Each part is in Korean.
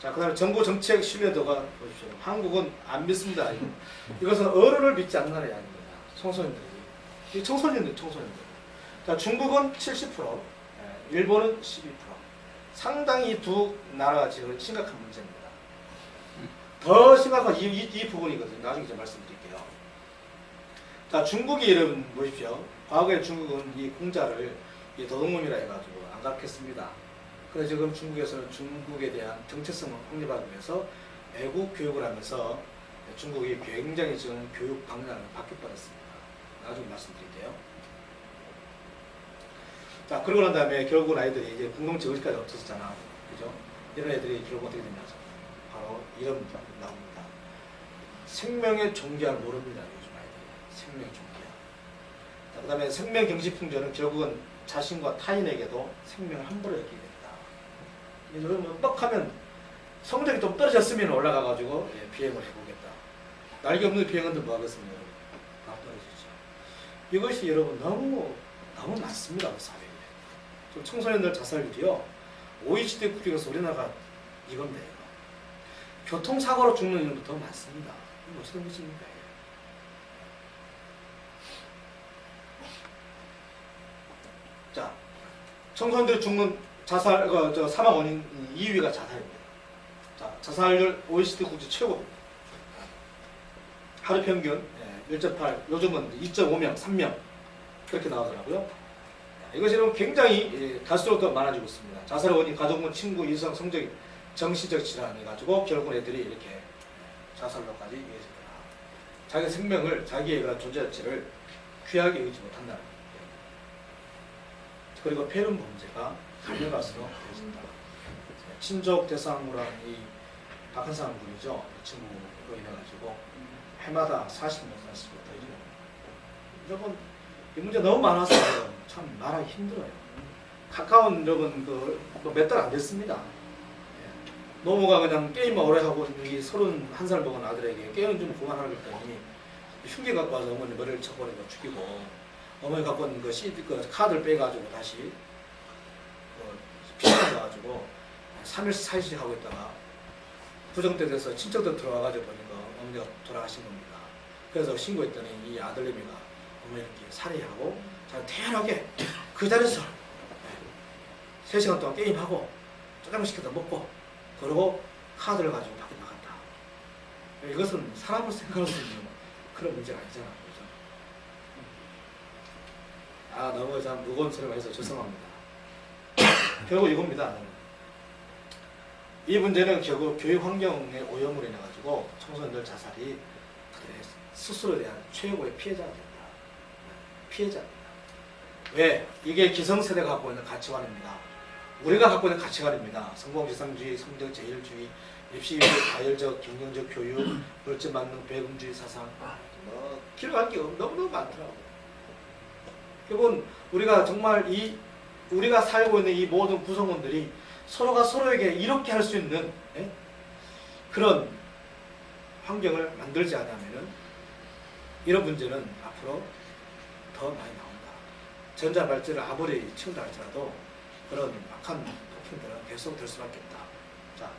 자, 그 다음에 정부 정책 신뢰도가 보십시오. 한국은 안 믿습니다. 이것은 어른을 믿지 않는 나라가 아닙니다. 청소년들이. 이 청소년들. 자, 중국은 70%, 일본은 12%. 상당히 이 두 나라가 지금 심각한 문제입니다. 더 심각한 이 부분이거든요. 나중에 제가 말씀드릴게요. 자, 중국이 여러분 보십시오. 과거에 중국은 이 공자를 이 도둑놈이라 해가지고 안갑했습니다. 그래서 지금 중국에서는 중국에 대한 정체성을 확립하기 위해서 애국 교육을 하면서 중국이 굉장히 지금 교육 방향을 바뀌어버렸습니다. 나중에 말씀드릴게요. 자, 그러고 난 다음에 결국은 아이들이 이제 공동체 의식까지 없어졌잖아. 그죠? 이런 애들이 결국 어떻게 되냐. 바로 이런 나옵니다. 생명의 존귀함을 모릅니다. 요즘 아이들이. 생명의 존귀함. 자, 그 다음에 생명경시풍조는 결국은 자신과 타인에게도 생명을 함부로 여기게 됩니다. 여러분 뻑하면 성적이 좀 떨어졌으면 올라가가지고 비행을 해보겠다. 날개 없는 비행원들 뭐 하겠습니까? 다 떨어지죠. 이것이 여러분 너무 많습니다. 사회에. 청소년들 자살률이요. OECD 국가에서 우리나라가 이건데요. 교통사고로 죽는 인원도 더 많습니다. 이거 어떤 것입니까? 자, 청소년들이 죽는 사망 원인 2위가 자살입니다. 자, 자살률 OECD 국제 최고입니다. 하루 평균 1.8, 요즘은 2.5명, 3명 그렇게 나오더라고요. 이것이 굉장히 갈수록 더 많아지고 있습니다. 자살 원인, 가족문, 친구, 이성, 성적, 정신적 질환 해가지고 결국 애들이 이렇게 자살로까지 이어집니다. 자기 생명을, 자기의 그런 존재 자체를 귀하게 여기지 못한다는 거예요. 그리고 폐륜 범죄가 갈려갈수록 되어진다. 친족 대상으로 한 이 박한상 군이죠. 이 친구로 인해가지고 해마다 40몇 살씩 터지고. 여러분 이 문제 너무 많아서 참 말하기 힘들어요. 가까운 여러분 몇 달 안 됐습니다. 노모가 그냥 게임만 오래 하고 31살 먹은 아들에게 게임 좀 그만하라 그랬더니 흉기 갖고 와서 어머니 머리를 쳐버리고 죽이고, 어머니 갖고 온 그 카드를 빼가지고 다시 피해가 가지고 3일 4일씩 하고 있다가 부정대 돼서 친척들 들어와가지고 보니까 어머니가 돌아가신 겁니다. 그래서 신고했더니 이 아들내미가 어머니 이렇게 살해하고 잘 태연하게 그 자리에서 3시간 동안 게임하고 짜장면 시켜서 먹고 그러고 카드를 가지고 밖에 나갔다. 이것은 사람을 생각할 수 있는 그런 문제가 아니잖아. 그렇죠? 너무 참 무거운 소리가 해서 죄송합니다. 결국 이겁니다. 이 문제는 결국 교육 환경의 오염으로 인해 가지고 청소년들 자살이 스스로에 대한 최고의 피해자가 된다. 피해자입니다. 왜? 이게 기성세대가 갖고 있는 가치관입니다. 우리가 갖고 있는 가치관입니다. 성공지상주의, 성적제일주의, 입시교육, 다혈적, 경영적 교육, 물질만능, 배금주의 사상, 길어갈 게 너무너무 많더라고요. 결국은 우리가 정말 우리가 살고 있는 이 모든 구성원들이 서로가 서로에게 이렇게 할 수 있는 그런 환경을 만들지 않으면 이런 문제는 앞으로 더 많이 나온다. 전자발전을 아무리 치운다 할지라도 그런 악한 폭행들은 계속 될 수밖에 없다. 자,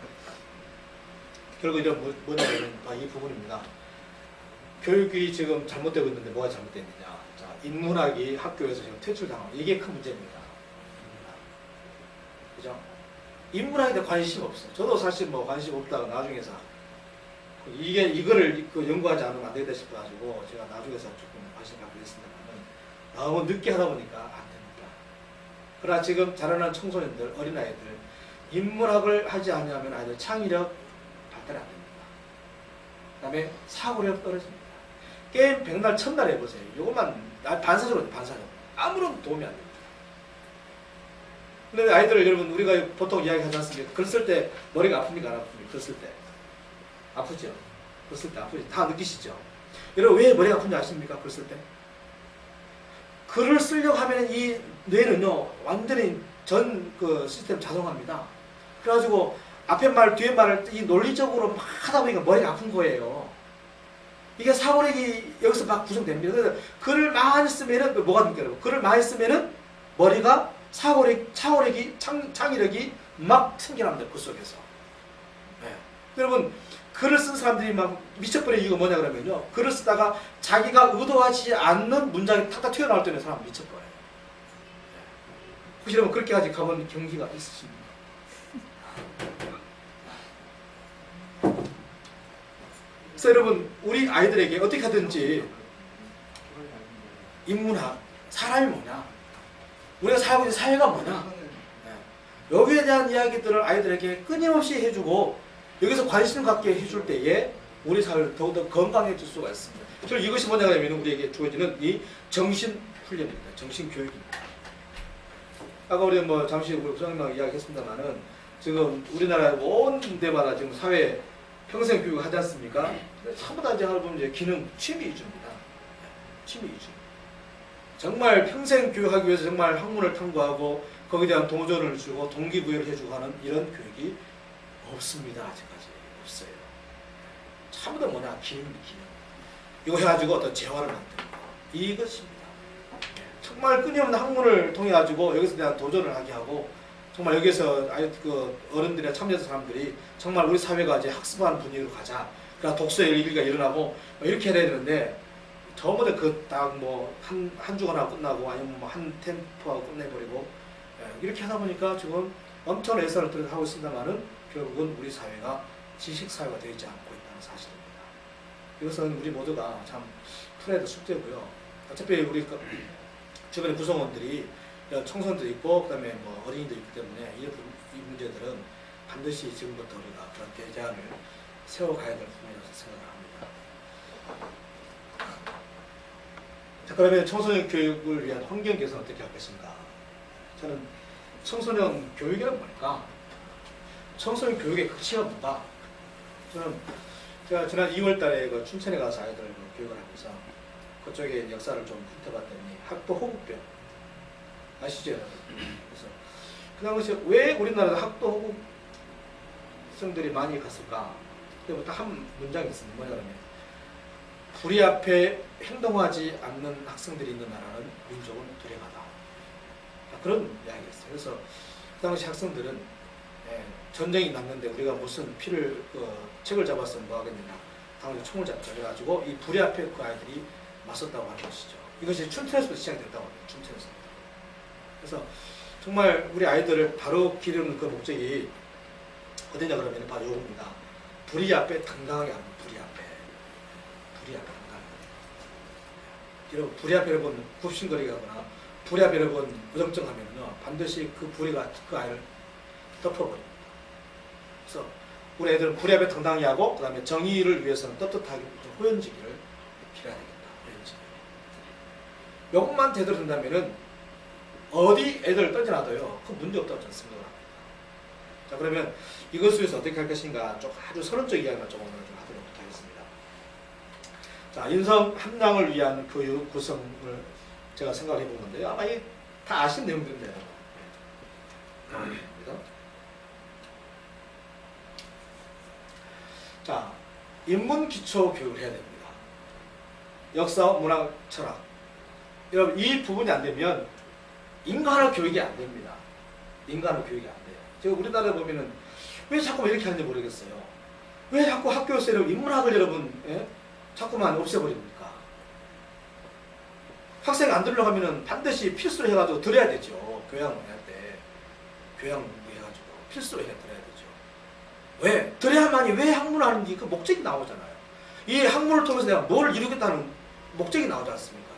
결국 이런 뭐냐면 이 부분입니다. 교육이 지금 잘못되고 있는데 뭐가 잘못됐느냐. 자, 인문학이 학교에서 지금 퇴출당하고 이게 큰 문제입니다. 그죠? 인문학에 대해 관심 없어. 저도 사실 관심 없다가 나중에서 이거를 연구하지 않으면 안 되겠다 싶어가지고 제가 나중에서 조금 관심 갖게 됐습니다만 너무 늦게 하다 보니까 안 됩니다. 그러나 지금 자라나는 청소년들, 어린아이들 인문학을 하지 않으면 아이들 창의력 발달이 안 됩니다. 그 다음에 사고력 떨어집니다. 게임 백날 첫날 해보세요. 이것만 반사적으로 아무런 도움이 안 됩니다. 근데 아이들을 여러분 우리가 보통 이야기하지 않습니까? 글 쓸 때 머리가 아픕니까? 안 아픕니까? 글 쓸 때 아프죠? 글 쓸 때 아프죠? 다 느끼시죠? 여러분 왜 머리가 아픈지 아십니까? 글 쓸 때 글을 쓰려고 하면 이 뇌는요 완전히 전 시스템 자동화입니다. 그래가지고 앞에 말 뒤에 말을 이 논리적으로 막 하다 보니까 머리가 아픈 거예요. 이게 사고력이 여기서 막 구성됩니다. 그래서 글을 많이 쓰면은 뭐가 됩니까? 여러분? 글을 많이 쓰면은 머리가 창의력이 막 튕겨납니다. 그 속에서. 여러분 글을 쓴 사람들이 막 미쳐버린 이유가 뭐냐 그러면요. 글을 쓰다가 자기가 의도하지 않는 문장이 탁탁 튀어나올 때는 사람 미쳐버려요. 혹시 여러분 그렇게까지 가본 경기가 있으십니까? 그래서 여러분 우리 아이들에게 어떻게 하든지 인문학, 사람이 뭐냐, 우리가 살고 있는 사회가 뭐냐, 여기에 대한 이야기들을 아이들에게 끊임없이 해주고 여기서 관심 갖게 해줄 때에 우리 사회를 더욱더 건강해질 수가 있습니다. 그래서 이것이 뭐냐 하면 우리에게 주어지는 이 정신훈련입니다. 정신교육입니다. 아까 우리 뭐 잠시 우리 부장님하고 이야기했습니다만은 지금 우리나라 온 데마다 지금 사회 평생 교육을 하지 않습니까? 전부 다 이제 보면 이제 기능, 취미 위주입니다. 취미 위주. 정말 평생 교육하기 위해서 정말 학문을 탐구하고 거기에 대한 도전을 주고 동기부여를 해주고 하는 이런 교육이 없습니다. 아직까지 없어요. 전부 다 뭐냐, 기능. 이거 해가지고 어떤 재화를 만드는 거, 이것입니다. 정말 끊임없는 학문을 통해 가지고 여기서 대한 도전을 하게 하고 정말 여기서 그 어른들이나 참여자 사람들이 정말 우리 사회가 이제 학습하는 분위기로 가자. 그러나 독서의 일기가 일어나고 이렇게 해야 되는데 전부 다 그 딱 뭐 한 주간 하고 끝나고 아니면 뭐 한 템포하고 끝내버리고 이렇게 하다 보니까 지금 엄청난 예산을 들여서 하고 있습니다만은 결국은 우리 사회가 지식 사회가 되지 않고 있다는 사실입니다. 이것은 우리 모두가 참 풀어야 될 숙제고요. 어차피 우리 주변의 구성원들이 청소년도 있고 그다음에 뭐 어린이도 있기 때문에 이 문제들은 반드시 지금부터 우리가 그런 대안을 세워가야 될 부분이라고 생각을 합니다. 자, 그러면 청소년 교육을 위한 환경 개선 어떻게 하겠습니까? 저는 청소년 교육이란 뭘까? 청소년 교육의 가치가 뭔가? 저는 제가 지난 2월 달에 그 춘천에 가서 아이들 교육을 하면서 그쪽에 역사를 좀 훑어봤더니 학도 호국병 아시죠? 그래서 그 당시에 왜 우리나라에서 학도 호국생들이 많이 갔을까? 그때부터 한 문장이 있습니다. 뭐냐면 불의 앞에 행동하지 않는 학생들이 있는 나라는 민족은 두려가다. 그런 이야기였어요. 그래서 그 당시 학생들은 전쟁이 났는데 우리가 무슨 책을 잡았으면 뭐 하겠느냐. 당시 총을 잡자. 그래가지고 이 불의 앞에 그 아이들이 맞섰다고 하는 것이죠. 이것이 춘천에서부터 시작됐다고 합니다. 춘천에서부터. 그래서 정말 우리 아이들을 바로 기르는 그 목적이 어디냐 그러면 바로 요겁니다. 불의 앞에 당당하게 하는 불의 앞에. 불의 앞에 당당하게 하는. 여러분 불의 앞에 여러분 굽신거리거나 불의 앞에 여러분 어정쩡하면요 반드시 그 불의가 그 아이를 덮어버립니다. 그래서 우리 애들은 불의 앞에 당당하게 하고 그 다음에 정의를 위해서는 떳떳하게 호연지기를 필요해야 되겠다. 호연지기. 요것만 제대로 된다면은 어디 애들 던져놔도요 그 문제 없다고 저는 생각을 합니다. 자 그러면 이것을 위해서 어떻게 할 것인가 좀 아주 서론적 이야기만 좀 오늘 좀 하도록 하겠습니다. 자 인성 함량을 위한 교육 구성을 제가 생각을 해본 건데요. 아마 이 다 아시는 내용들인데요. 자, 인문 기초 교육을 해야 됩니다. 역사, 문학, 철학. 여러분 이 부분이 안 되면 인간의 교육이 안 됩니다. 인간의 교육이 안 돼요. 제가 우리나라에 보면은 왜 자꾸 이렇게 하는지 모르겠어요. 왜 자꾸 학교에서 여러분 인문학을 여러분 자꾸만 없애버립니까? 학생 안 들으려고 하면은 반드시 필수로 해가지고 들어야 되죠. 교양을 할 때. 교양 해가지고 필수로 들어야 되죠. 왜? 들어야만이 왜 학문을 하는지 그 목적이 나오잖아요. 이 학문을 통해서 내가 뭘 이루겠다는 목적이 나오지 않습니까?